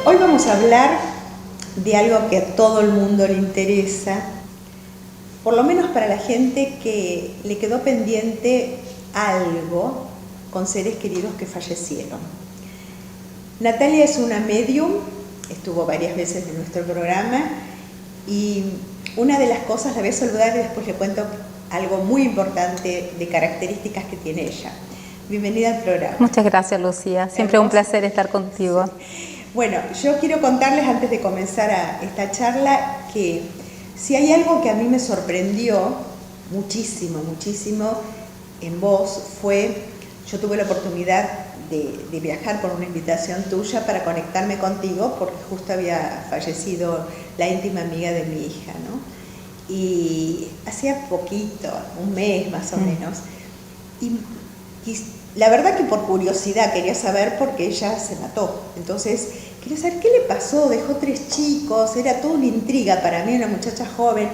Hoy vamos a hablar de algo que a todo el mundo le interesa, por lo menos para la gente que le quedó pendiente algo con seres queridos que fallecieron. Natalia es una medium, estuvo varias veces en nuestro programa y una de las cosas, la voy a saludar y después le cuento algo muy importante de características que tiene ella. Bienvenida al programa. Muchas gracias, Lucía. Siempre un placer estar contigo. Sí. Bueno, yo quiero contarles antes de comenzar esta charla que si hay algo que a mí me sorprendió muchísimo en vos fue, yo tuve la oportunidad de viajar por una invitación tuya para conectarme contigo porque justo había fallecido la íntima amiga de mi hija, ¿no? Y hacía poquito, un mes más o menos, y la verdad que por curiosidad quería saber por qué ella se mató. Entonces, quería saber qué le pasó, dejó 3 chicos, era toda una intriga para mí, una muchacha joven.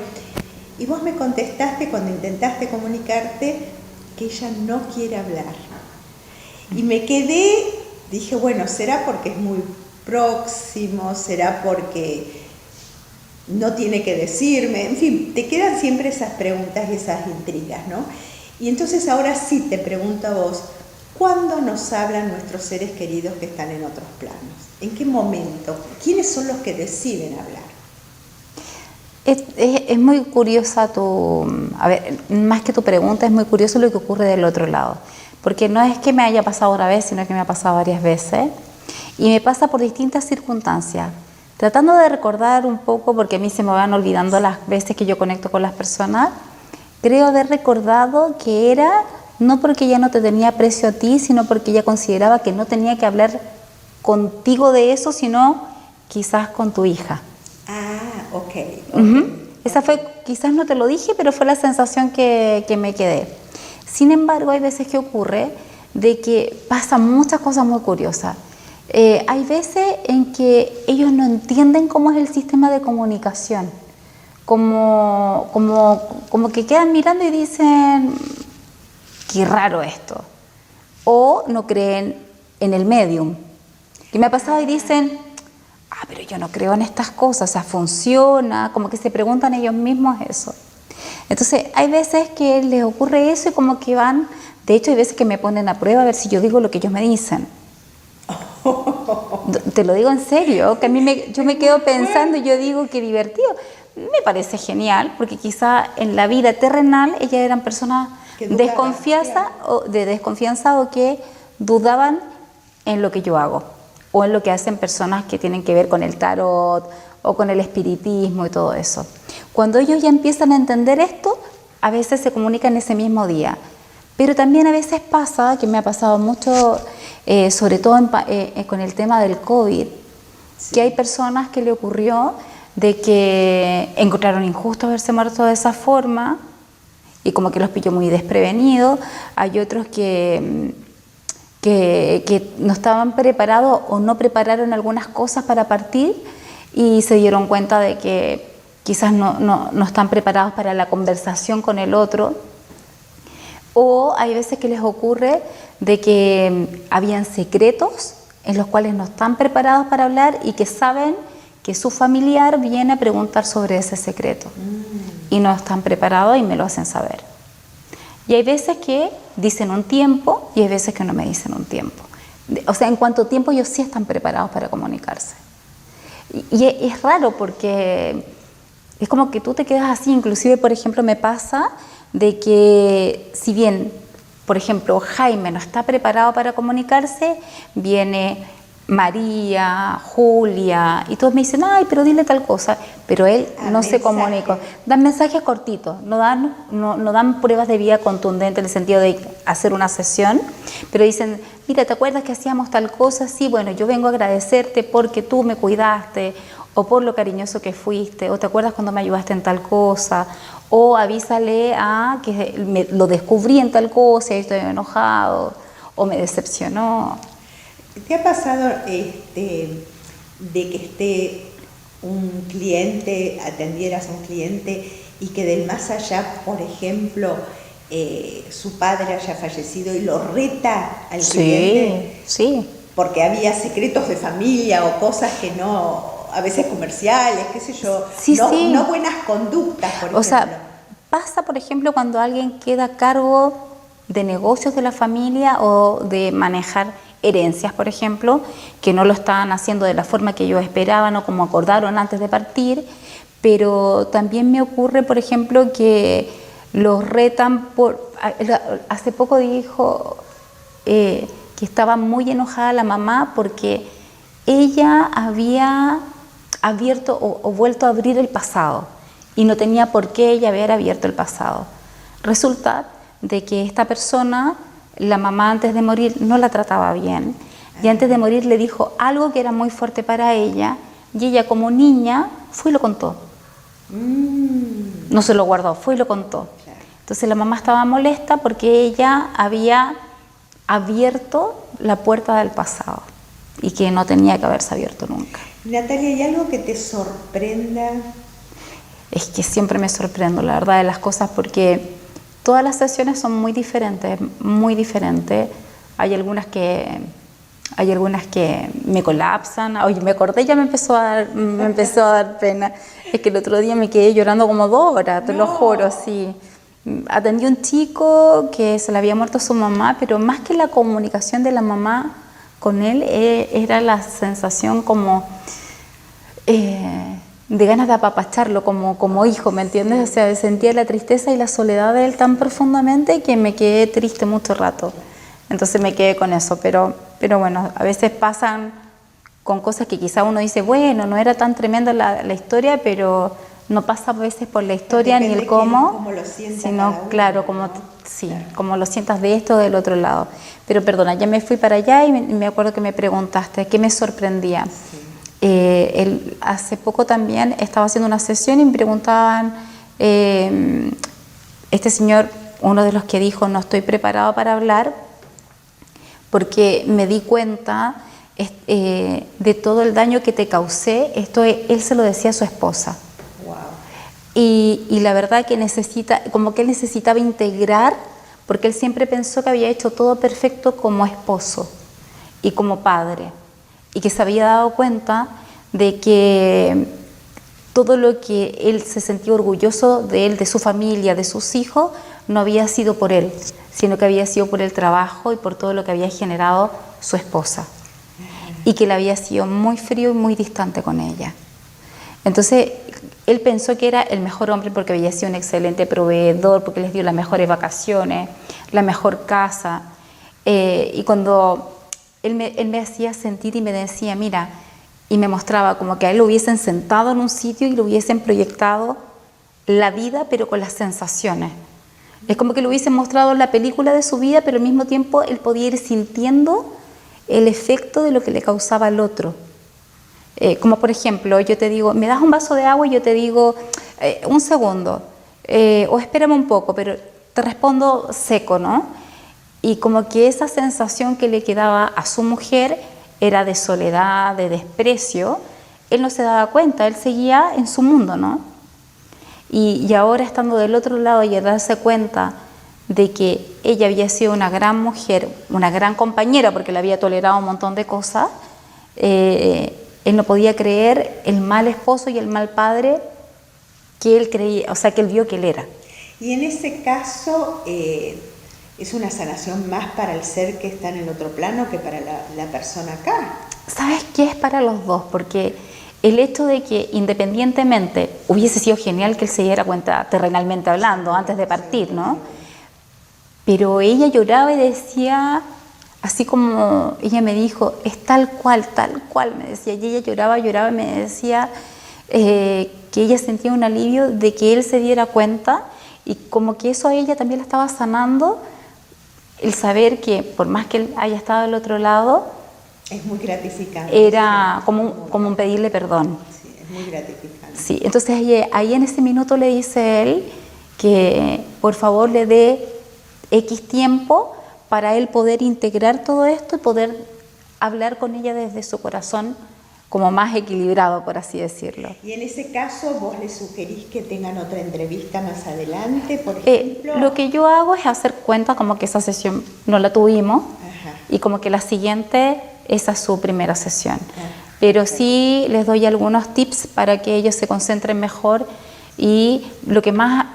Y vos me contestaste cuando intentaste comunicarte que ella no quiere hablar. Y me quedé, dije, bueno, será porque es muy próximo, será porque no tiene que decirme, en fin, te quedan siempre esas preguntas y esas intrigas, ¿no? Y entonces ahora sí te pregunto a vos, ¿cuándo nos hablan nuestros seres queridos que están en otros planos? ¿En qué momento? ¿Quiénes son los que deciden hablar? Es muy curiosa más que tu pregunta, es muy curioso lo que ocurre del otro lado. Porque no es que me haya pasado una vez, sino que me ha pasado varias veces. Y me pasa por distintas circunstancias. Tratando de recordar un poco, porque a mí se me van olvidando las veces que yo conecto con las personas, creo haber recordado que era no porque ella no te tenía aprecio a ti, sino porque ella consideraba que no tenía que hablar contigo de eso, sino quizás con tu hija. Ah, ok. Esa fue, quizás no te lo dije, pero fue la sensación que me quedé. Sin embargo, hay veces que ocurre de que pasan muchas cosas muy curiosas. Hay veces en que ellos no entienden cómo es el sistema de comunicación. Como que quedan mirando y dicen, qué raro esto. O no creen en el medium. Que me ha pasado y dicen, pero yo no creo en estas cosas, o sea, funciona, como que se preguntan ellos mismos eso. Entonces, hay veces que les ocurre eso y como que van, de hecho hay veces que me ponen a prueba a ver si yo digo lo que ellos me dicen. Te lo digo en serio, que a mí yo me quedo pensando y yo digo, qué divertido. Me parece genial, porque quizá en la vida terrenal ellas eran personas de desconfianza o que dudaban en lo que yo hago, o en lo que hacen personas que tienen que ver con el tarot, o con el espiritismo y todo eso. Cuando ellos ya empiezan a entender esto, a veces se comunican ese mismo día. Pero también a veces pasa, que me ha pasado mucho, sobre todo con el tema del COVID, sí, que hay personas que le ocurrió de que encontraron injusto haberse muerto de esa forma y como que los pilló muy desprevenidos. Hay otros que no estaban preparados o no prepararon algunas cosas para partir y se dieron cuenta de que quizás no están preparados para la conversación con el otro. O hay veces que les ocurre de que habían secretos en los cuales no están preparados para hablar y que saben que su familiar viene a preguntar sobre ese secreto y no están preparados y me lo hacen saber. Y hay veces que dicen un tiempo y hay veces que no me dicen un tiempo. O sea, en cuánto tiempo ellos sí están preparados para comunicarse. Y es raro porque es como que tú te quedas así. Inclusive, por ejemplo, me pasa de que si bien, por ejemplo, Jaime no está preparado para comunicarse, viene María, Julia, y todos me dicen, ay, pero dile tal cosa, pero él no se comunica. Dan mensajes cortitos, no dan pruebas de vida contundentes en el sentido de hacer una sesión, pero dicen, mira, ¿te acuerdas que hacíamos tal cosa? Sí, bueno, yo vengo a agradecerte porque tú me cuidaste, o por lo cariñoso que fuiste, o ¿te acuerdas cuando me ayudaste en tal cosa? O avísale a que lo descubrí en tal cosa y estoy enojado, o me decepcionó. ¿Te ha pasado de que esté un cliente, atendieras a un cliente y que del más allá, por ejemplo, su padre haya fallecido y lo reta al cliente? Sí, porque había secretos de familia o cosas que no, a veces comerciales, qué sé yo, Sí, no, sí. no buenas conductas, por ejemplo. O sea, pasa, por ejemplo, cuando alguien queda a cargo de negocios de la familia o de manejar herencias, por ejemplo, que no lo estaban haciendo de la forma que ellos esperaban o como acordaron antes de partir, pero también me ocurre, por ejemplo, que los retan por... Hace poco dijo que estaba muy enojada la mamá porque ella había abierto o vuelto a abrir el pasado y no tenía por qué ella haber abierto el pasado. Resulta de que esta persona, la mamá antes de morir no la trataba bien y antes de morir le dijo algo que era muy fuerte para ella y ella como niña fue y lo contó. No se lo guardó, fue y lo contó. Entonces la mamá estaba molesta porque ella había abierto la puerta del pasado y que no tenía que haberse abierto nunca. Natalia, ¿hay algo que te sorprenda? Es que siempre me sorprendo, la verdad, de las cosas porque todas las sesiones son muy diferentes, muy diferentes. Hay algunas que me colapsan. Oye, me acordé, ya me empezó a dar pena. Es que el otro día me quedé llorando como 2 horas, te lo juro, sí. Atendí a un chico que se le había muerto su mamá, pero más que la comunicación de la mamá con él, era la sensación como de ganas de apapacharlo como hijo, ¿me entiendes? O sea, sentía la tristeza y la soledad de él tan profundamente que me quedé triste mucho rato. Entonces me quedé con eso, pero bueno, a veces pasan con cosas que quizá uno dice, bueno, no era tan tremenda la historia, pero no pasa a veces por la historia ni el cómo, sino claro, como, sí, como lo sientas de esto o del otro lado. Pero perdona, ya me fui para allá y me acuerdo que me preguntaste, ¿qué me sorprendía? Sí. Hace poco también estaba haciendo una sesión y me preguntaban, este señor, uno de los que dijo, no estoy preparado para hablar, porque me di cuenta de todo el daño que te causé. Él se lo decía a su esposa. Wow. Y la verdad que como que él necesitaba integrar, porque él siempre pensó que había hecho todo perfecto como esposo y como padre, y que se había dado cuenta de que todo lo que él se sentía orgulloso de él, de su familia, de sus hijos, no había sido por él, sino que había sido por el trabajo y por todo lo que había generado su esposa, y que él había sido muy frío y muy distante con ella. Entonces él pensó que era el mejor hombre porque había sido un excelente proveedor, porque les dio las mejores vacaciones, la mejor casa, y cuando él me hacía sentir y me decía, mira, y me mostraba como que a él lo hubiesen sentado en un sitio y lo hubiesen proyectado la vida, pero con las sensaciones. Es como que le hubiesen mostrado la película de su vida, pero al mismo tiempo él podía ir sintiendo el efecto de lo que le causaba al otro. Como por ejemplo, yo te digo, ¿me das un vaso de agua? Y yo te digo, un segundo, o espérame un poco, pero te respondo seco, ¿no? Y como que esa sensación que le quedaba a su mujer era de soledad, de desprecio, él no se daba cuenta, él seguía en su mundo, ¿no? Y ahora estando del otro lado y al darse cuenta de que ella había sido una gran mujer, una gran compañera, porque le había tolerado un montón de cosas, él no podía creer el mal esposo y el mal padre que él creía, o sea, que él vio que él era. Y en ese caso, ¿es una sanación más para el ser que está en el otro plano que para la persona acá? ¿Sabes qué? Es para los dos, porque el hecho de que independientemente hubiese sido genial que él se diera cuenta terrenalmente hablando antes de partir, ¿no? Pero ella lloraba y decía, así como ella me dijo, es tal cual, me decía. Y ella lloraba y me decía que ella sentía un alivio de que él se diera cuenta y como que eso a ella también la estaba sanando, el saber que por más que él haya estado del otro lado, es muy gratificante. Era como un pedirle perdón. Sí, es muy gratificante. Sí, entonces ahí en ese minuto le dice él que por favor le dé X tiempo para él poder integrar todo esto y poder hablar con ella desde su corazón como más equilibrado, por así decirlo. Y en ese caso, ¿vos le sugerís que tengan otra entrevista más adelante, por ejemplo? Lo que yo hago es hacer cuenta como que esa sesión no la tuvimos. Ajá. Y como que la siguiente esa es su primera sesión. Pero sí les doy algunos tips para que ellos se concentren mejor, y lo que más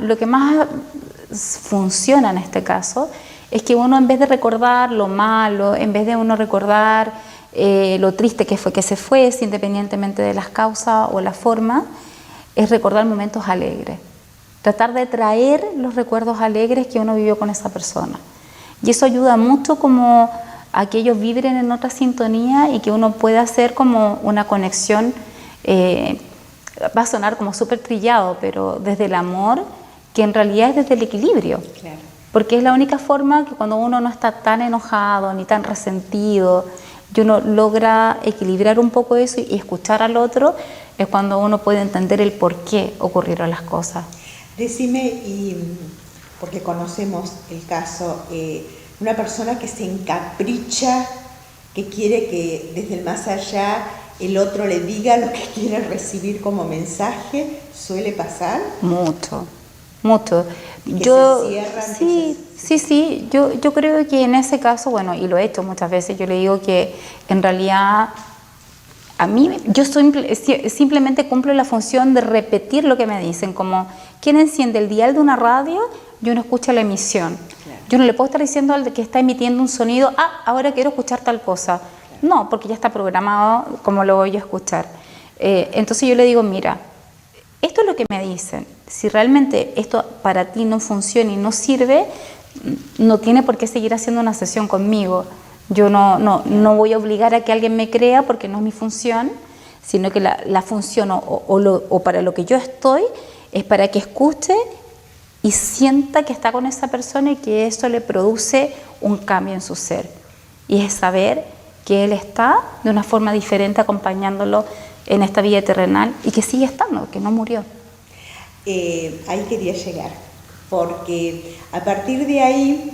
funciona en este caso es que uno, en vez de recordar lo malo, en vez de uno recordar lo triste que fue que se fue, independientemente de las causas o la forma, es recordar momentos alegres. Tratar de traer los recuerdos alegres que uno vivió con esa persona. Y eso ayuda mucho como a que ellos vibren en otra sintonía y que uno pueda hacer como una conexión, va a sonar como súper trillado, pero desde el amor, que en realidad es desde el equilibrio. Claro. Porque es la única forma que cuando uno no está tan enojado ni tan resentido y uno logra equilibrar un poco eso y escuchar al otro, es cuando uno puede entender el por qué ocurrieron las cosas. Decime, y porque conocemos el caso, una persona que se encapricha, que quiere que desde el más allá el otro le diga lo que quiere recibir como mensaje, ¿suele pasar? Mucho, mucho. Y que se cierran, Sí, yo creo que en ese caso, bueno, y lo he hecho muchas veces, yo le digo que en realidad a mí, yo simplemente cumplo la función de repetir lo que me dicen, como quien enciende el dial de una radio y uno escucha la emisión. Claro. Yo no le puedo estar diciendo al que está emitiendo un sonido, ahora quiero escuchar tal cosa. Claro. No, porque ya está programado como lo voy a escuchar. Entonces yo le digo, mira, esto es lo que me dicen. Si realmente esto para ti no funciona y no sirve, no tiene por qué seguir haciendo una sesión conmigo. Yo no voy a obligar a que alguien me crea porque no es mi función, sino que la función o para lo que yo estoy es para que escuche y sienta que está con esa persona y que eso le produce un cambio en su ser. Y es saber que él está de una forma diferente acompañándolo en esta vida terrenal y que sigue estando, que no murió. Ahí quería llegar, porque a partir de ahí,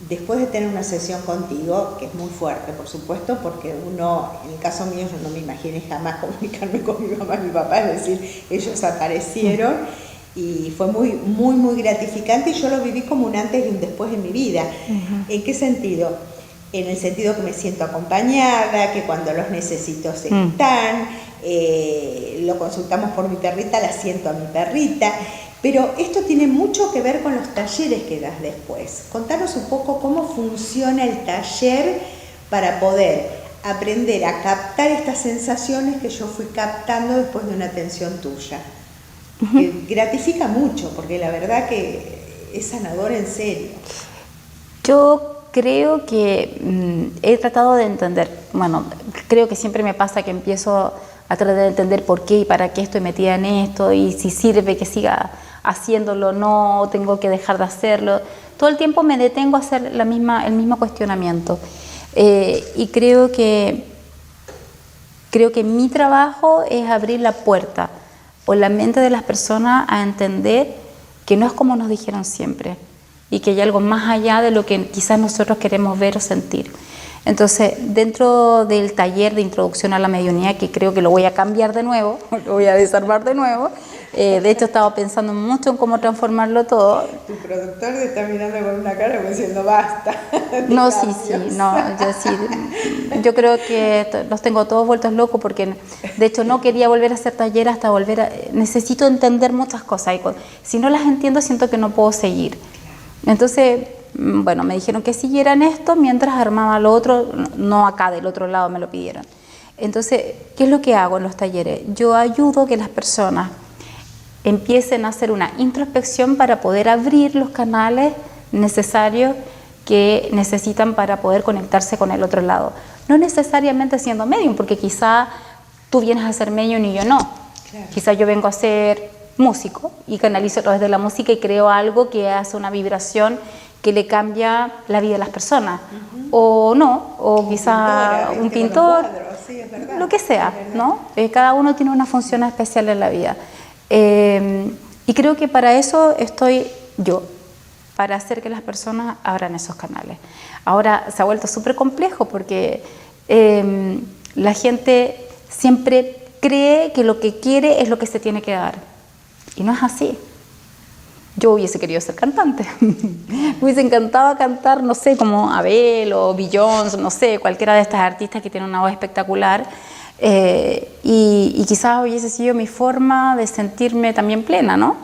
después de tener una sesión contigo, que es muy fuerte, por supuesto, porque uno, en el caso mío, yo no me imaginé jamás comunicarme con mi mamá y mi papá, es decir, ellos aparecieron y fue muy gratificante, y yo lo viví como un antes y un después en mi vida. ¿En qué sentido? En el sentido que me siento acompañada, que cuando los necesito están, lo consultamos por mi perrita, la siento a mi perrita. Pero esto tiene mucho que ver con los talleres que das después. Contanos un poco cómo funciona el taller para poder aprender a captar estas sensaciones que yo fui captando después de una atención tuya. Que gratifica mucho, porque la verdad que es sanador en serio. Yo creo que he tratado de entender, bueno, creo que siempre me pasa que empiezo a tratar de entender por qué y para qué estoy metida en esto, y si sirve que siga haciéndolo, no tengo que dejar de hacerlo. Todo el tiempo me detengo a hacer el mismo cuestionamiento. Y creo que mi trabajo es abrir la puerta o la mente de las personas a entender que no es como nos dijeron siempre y que hay algo más allá de lo que quizás nosotros queremos ver o sentir. Entonces, dentro del taller de introducción a la mediunidad, que creo que lo voy a cambiar de nuevo, lo voy a desarmar de nuevo, de hecho estaba pensando mucho en cómo transformarlo todo. Tu productor te está mirando con una cara como diciendo basta. No, yo creo que los tengo todos vueltos locos, porque de hecho no quería volver a hacer taller hasta necesito entender muchas cosas, y si no las entiendo siento que no puedo seguir. Entonces, bueno, me dijeron que siguieran esto mientras armaba lo otro, no acá del otro lado me lo pidieron. Entonces, ¿qué es lo que hago en los talleres? Yo ayudo a que las personas empiecen a hacer una introspección para poder abrir los canales necesarios que necesitan para poder conectarse con el otro lado. No necesariamente siendo medium, porque quizá tú vienes a ser medium y yo no. Claro. Quizá yo vengo a ser músico y canalizo a través de la música y creo algo que hace una vibración que le cambia la vida de las personas. O no, o quizá un pintor, sí, es verdad, lo que sea, ¿no? Cada uno tiene una función especial en la vida. Y creo que para eso estoy yo, para hacer que las personas abran esos canales. Ahora se ha vuelto súper complejo porque la gente siempre cree que lo que quiere es lo que se tiene que dar. Y no es así. Yo hubiese querido ser cantante. Me hubiese encantado cantar, no sé, como Abel o Beyoncé, no sé, cualquiera de estas artistas que tienen una voz espectacular. Y quizás hubiese sido mi forma de sentirme también plena, ¿no?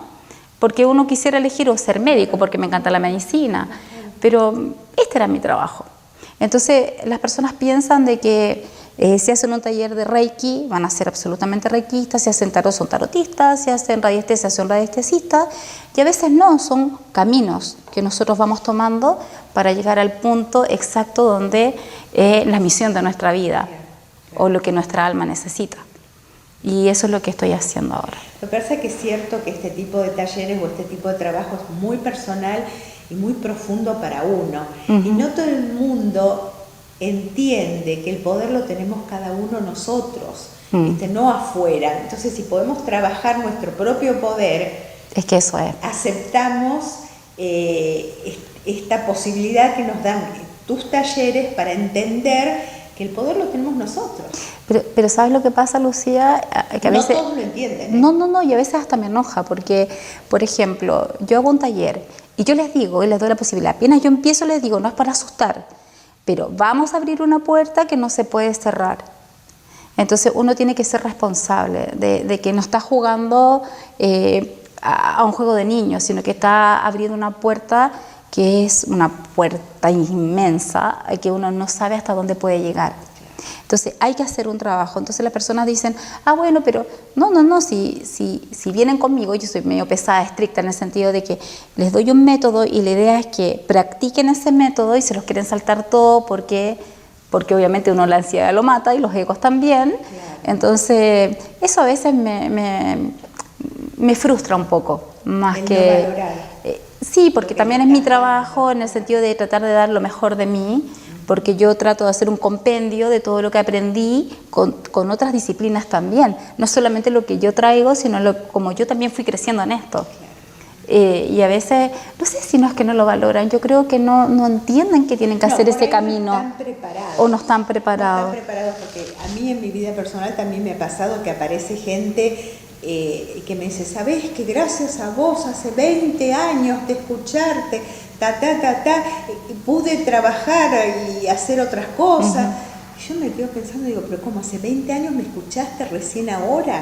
Porque uno quisiera elegir o ser médico, porque me encanta la medicina, pero este era mi trabajo. Entonces las personas piensan de que si hacen un taller de Reiki van a ser absolutamente reikistas, si hacen tarot son tarotistas, si hacen radiestesia son radiestesistas, y a veces no, son caminos que nosotros vamos tomando para llegar al punto exacto donde la misión de nuestra vida o lo que nuestra alma necesita. Y eso es lo que estoy haciendo ahora. Lo que pasa es que es cierto que este tipo de talleres o este tipo de trabajo es muy personal y muy profundo para uno. Y no todo el mundo entiende que el poder lo tenemos cada uno nosotros, no afuera. Entonces, si podemos trabajar nuestro propio poder, es que eso es. Aceptamos esta posibilidad que nos dan tus talleres para entender que el poder lo tenemos nosotros. Pero ¿sabes lo que pasa, Lucía? Que a veces, no todos lo entienden. No, y a veces hasta me enoja porque, por ejemplo, yo hago un taller y yo les digo, y les doy la posibilidad, apenas yo empiezo les digo, no es para asustar, pero vamos a abrir una puerta que no se puede cerrar. Entonces uno tiene que ser responsable de que no está jugando a un juego de niños, sino que está abriendo una puerta que es una puerta inmensa, que uno no sabe hasta dónde puede llegar. Entonces hay que hacer un trabajo. Entonces las personas dicen, bueno, pero no, si vienen conmigo, yo soy medio pesada, estricta en el sentido de que les doy un método y la idea es que practiquen ese método y se los quieren saltar todo porque obviamente uno la ansiedad lo mata y los egos también. Claro. Entonces eso a veces me frustra un poco, más que... No valorar. Sí, porque también es mi trabajo en el sentido de tratar de dar lo mejor de mí, porque yo trato de hacer un compendio de todo lo que aprendí con otras disciplinas también, no solamente lo que yo traigo, sino como yo también fui creciendo en esto. Y a veces, no sé si no es que no lo valoran, yo creo que no entienden que tienen que hacer ese camino. No están preparados. O no están preparados. No están preparados, porque a mí en mi vida personal también me ha pasado que aparece gente que me dice, ¿sabés que gracias a vos hace 20 años de escucharte, pude trabajar y hacer otras cosas? Y yo me quedo pensando, digo, pero ¿cómo hace 20 años me escuchaste recién ahora?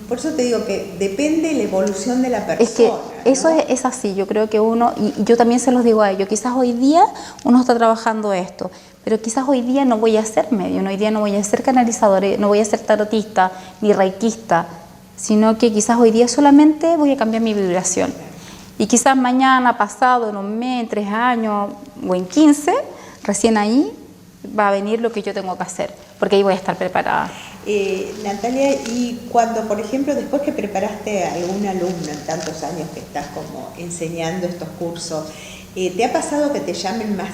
Por eso te digo que depende la evolución de la persona. Es que eso es así, yo creo que uno, y yo también se los digo a ellos, quizás hoy día uno está trabajando esto, pero quizás hoy día no voy a ser medium, hoy día no voy a ser canalizador, no voy a ser tarotista ni reikista, sino que quizás hoy día solamente voy a cambiar mi vibración. Y quizás mañana, pasado, en un mes, en 3 años o en 15, recién ahí va a venir lo que yo tengo que hacer, porque ahí voy a estar preparada. Natalia, y cuando, por ejemplo, después que preparaste a algún alumno en tantos años que estás como enseñando estos cursos, ¿te ha pasado que te llamen más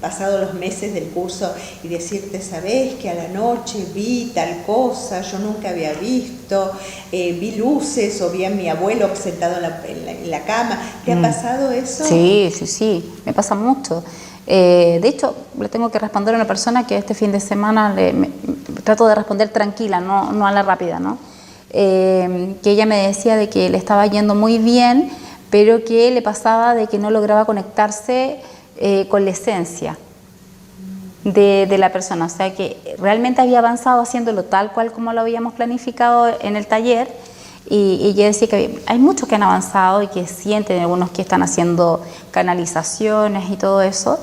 pasado los meses del curso y decirte, sabés que a la noche vi tal cosa, yo nunca había visto, vi luces o vi a mi abuelo sentado en la cama? ¿Te ha pasado eso? Sí, me pasa mucho. De hecho, le tengo que responder a una persona que este fin de semana trato de responder tranquila, no a la rápida, ¿no? Que ella me decía de que le estaba yendo muy bien, pero que le pasaba de que no lograba conectarse con la esencia de la persona, o sea que realmente había avanzado haciéndolo tal cual como lo habíamos planificado en el taller, y ella decía que hay muchos que han avanzado y que sienten, algunos que están haciendo canalizaciones y todo eso,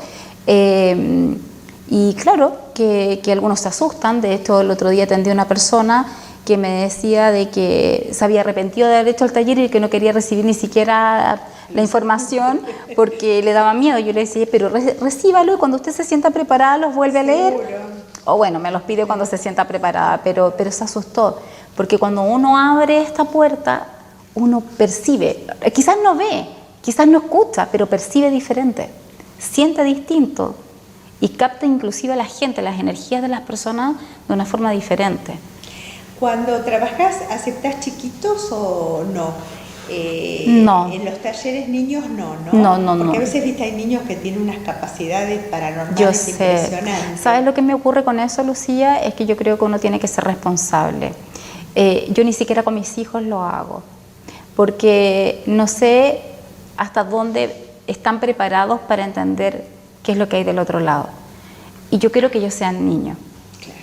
y claro que algunos se asustan. De hecho, el otro día atendí a una persona que me decía de que se había arrepentido de haber hecho el taller y que no quería recibir ni siquiera la información porque le daba miedo. Yo le decía, pero recíbalo y cuando usted se sienta preparada los vuelve a leer. O bueno, me los pide cuando se sienta preparada, pero se asustó. Porque cuando uno abre esta puerta, uno percibe, quizás no ve, quizás no escucha, pero percibe diferente, siente distinto y capta inclusive a la gente, las energías de las personas de una forma diferente. Cuando trabajas, ¿aceptás chiquitos o no? No. En los talleres niños no. Porque a veces, viste, hay niños que tienen unas capacidades paranormales impresionantes. ¿Sabes lo que me ocurre con eso, Lucía? Es que yo creo que uno tiene que ser responsable. Yo ni siquiera con mis hijos lo hago. porque no sé hasta dónde están preparados para entender qué es lo que hay del otro lado. Y yo quiero que ellos sean niños. Claro.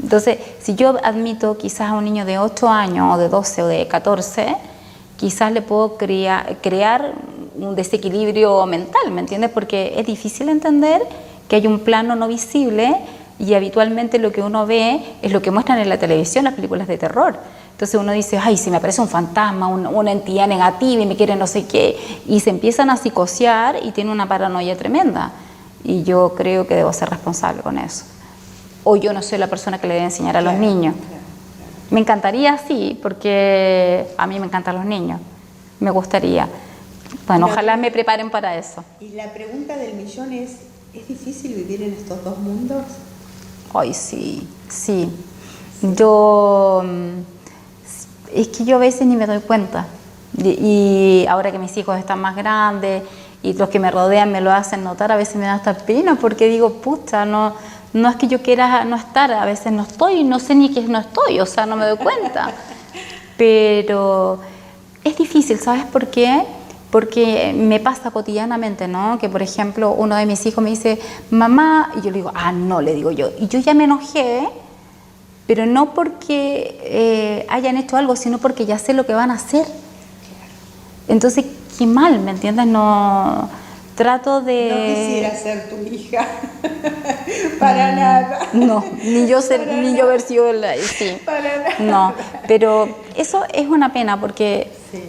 Entonces, si yo admito quizás a un niño de 8 años o de 12 o de 14, quizás le puedo crear un desequilibrio mental, ¿me entiendes? Porque es difícil entender que hay un plano no visible y habitualmente lo que uno ve es lo que muestran en la televisión, las películas de terror. Entonces uno dice, ay, si me aparece un fantasma, una entidad negativa y me quiere no sé qué, y se empiezan a psicosear y tienen una paranoia tremenda. Y yo creo que debo ser responsable con eso. O yo no soy la persona que le debe enseñar a los niños. Me encantaría, sí, porque a mí me encantan los niños. Me gustaría. Bueno, ojalá me preparen para eso. Y la pregunta del millón es difícil vivir en estos dos mundos? Ay, sí, sí. Yo, es que yo a veces ni me doy cuenta. Y ahora que mis hijos están más grandes y los que me rodean me lo hacen notar, a veces me da hasta pena porque digo, pucha, no es que yo quiera no estar, a veces no estoy, no sé ni qué no estoy, o sea, no me doy cuenta. Pero es difícil, ¿sabes por qué? Porque me pasa cotidianamente, ¿no? Que, por ejemplo, uno de mis hijos me dice, mamá, y yo le digo, no, le digo yo. Y yo ya me enojé, pero no porque hayan hecho algo, sino porque ya sé lo que van a hacer. Entonces, qué mal, ¿me entiendes? No, trato de... No quisiera ser tu hija, para nada. No, ni yo haber sido sí. Para nada. No, pero eso es una pena porque sí.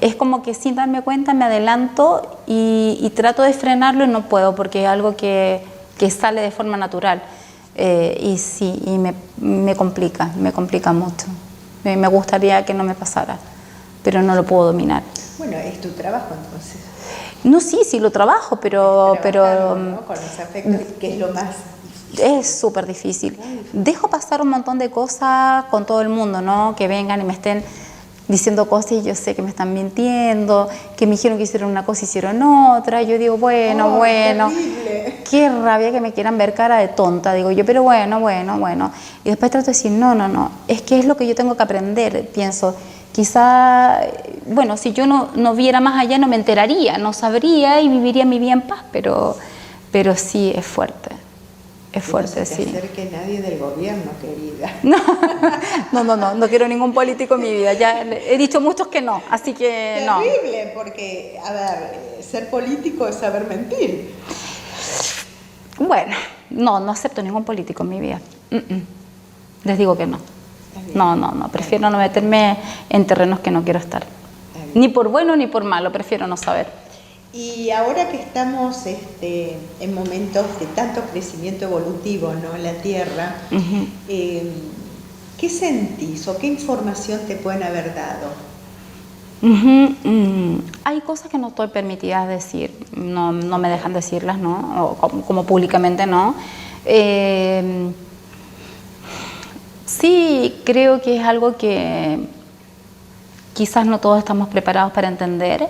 Es como que sin darme cuenta me adelanto y trato de frenarlo y no puedo porque es algo que sale de forma natural. Y sí, y me complica mucho. Me gustaría que no me pasara, pero no lo puedo dominar. Bueno, es tu trabajo entonces. No, sí lo trabajo, pero ¿no? Con ese afecto, que es lo más difícil. Es súper difícil. Dejo pasar un montón de cosas con todo el mundo, ¿no? Que vengan y me estén diciendo cosas y yo sé que me están mintiendo, que me dijeron que hicieron una cosa y hicieron otra. Yo digo, bueno, terrible. Qué rabia que me quieran ver cara de tonta, digo yo, pero bueno. Y después trato de decir, no, es que es lo que yo tengo que aprender, pienso. Quizá, bueno, si yo no viera más allá no me enteraría, no sabría y viviría mi vida en paz, pero sí, es fuerte. Es fuerte, sí. No se te acerque nadie del gobierno, querida. No quiero ningún político en mi vida. Ya he dicho muchos que no, así que no. Terrible, porque, a ver, ser político es saber mentir. Bueno, no acepto ningún político en mi vida. Les digo que no. No, prefiero no meterme en terrenos que no quiero estar. Ni por bueno ni por malo, prefiero no saber. Y ahora que estamos en momentos de tanto crecimiento evolutivo, ¿no?, en la Tierra, ¿qué sentís o qué información te pueden haber dado? Hay cosas que no estoy permitida decir, no me dejan decirlas, ¿no? O como públicamente no. Sí, creo que es algo que quizás no todos estamos preparados para entender,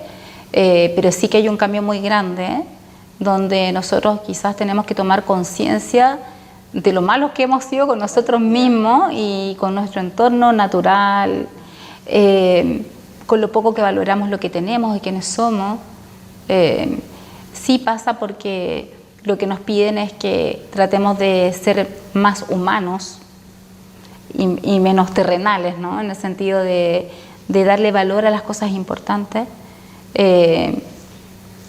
pero sí que hay un cambio muy grande donde nosotros quizás tenemos que tomar conciencia de lo malos que hemos sido con nosotros mismos y con nuestro entorno natural, con lo poco que valoramos lo que tenemos y quiénes somos. Sí pasa porque lo que nos piden es que tratemos de ser más humanos y menos terrenales, ¿no? En el sentido de darle valor a las cosas importantes,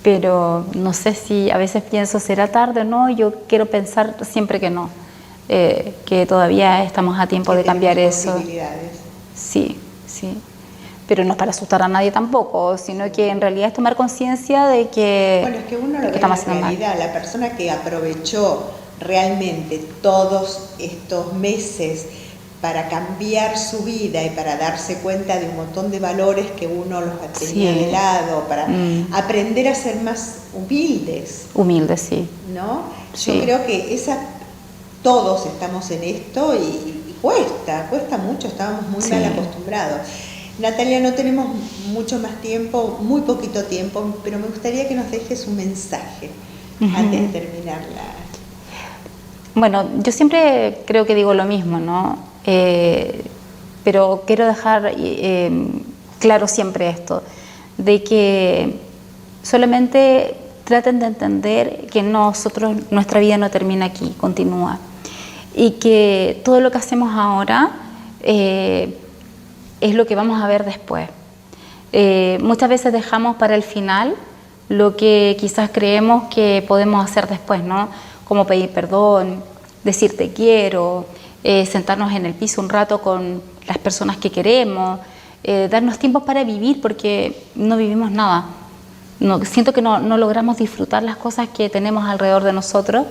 pero no sé si a veces pienso será tarde o no. Yo quiero pensar siempre que no, que todavía estamos a tiempo de cambiar eso. Sí, pero no es para asustar a nadie tampoco, sino que en realidad es tomar conciencia de que bueno, es que uno lo ve en la realidad, la persona que aprovechó realmente todos estos meses para cambiar su vida y para darse cuenta de un montón de valores que uno los tenía de lado, para aprender a ser más humildes. Humildes, sí. ¿No? Sí. Yo creo que todos estamos en esto y cuesta mucho, estábamos muy mal acostumbrados. Natalia, no tenemos mucho más tiempo, muy poquito tiempo, pero me gustaría que nos dejes un mensaje antes de terminarla. Bueno, yo siempre creo que digo lo mismo, ¿no? Pero quiero dejar claro siempre esto, de que solamente traten de entender que nuestra vida no termina aquí, continúa. Y que todo lo que hacemos ahora es lo que vamos a ver después. Muchas veces dejamos para el final lo que quizás creemos que podemos hacer después, ¿no? Como pedir perdón, decir te quiero, sentarnos en el piso un rato con las personas que queremos, darnos tiempos para vivir, porque no vivimos nada. Siento que no logramos disfrutar las cosas que tenemos alrededor de nosotros,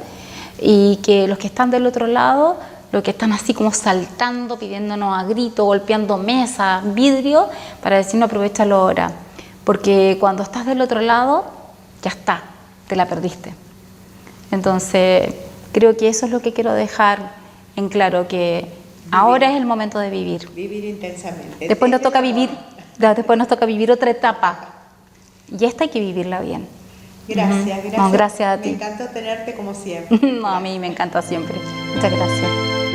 y que los que están del otro lado, los que están así como saltando, pidiéndonos a grito, golpeando mesas, vidrio, para decirnos aprovechalo ahora. Porque cuando estás del otro lado, ya está, te la perdiste. Entonces, creo que eso es lo que quiero dejar en claro, que ahora es el momento de vivir. Vivir intensamente. Después nos toca vivir otra etapa. Y esta hay que vivirla bien. Gracias, gracias. No, gracias a ti. Me encantó tenerte como siempre. No, a mí me encanta siempre. Muchas gracias.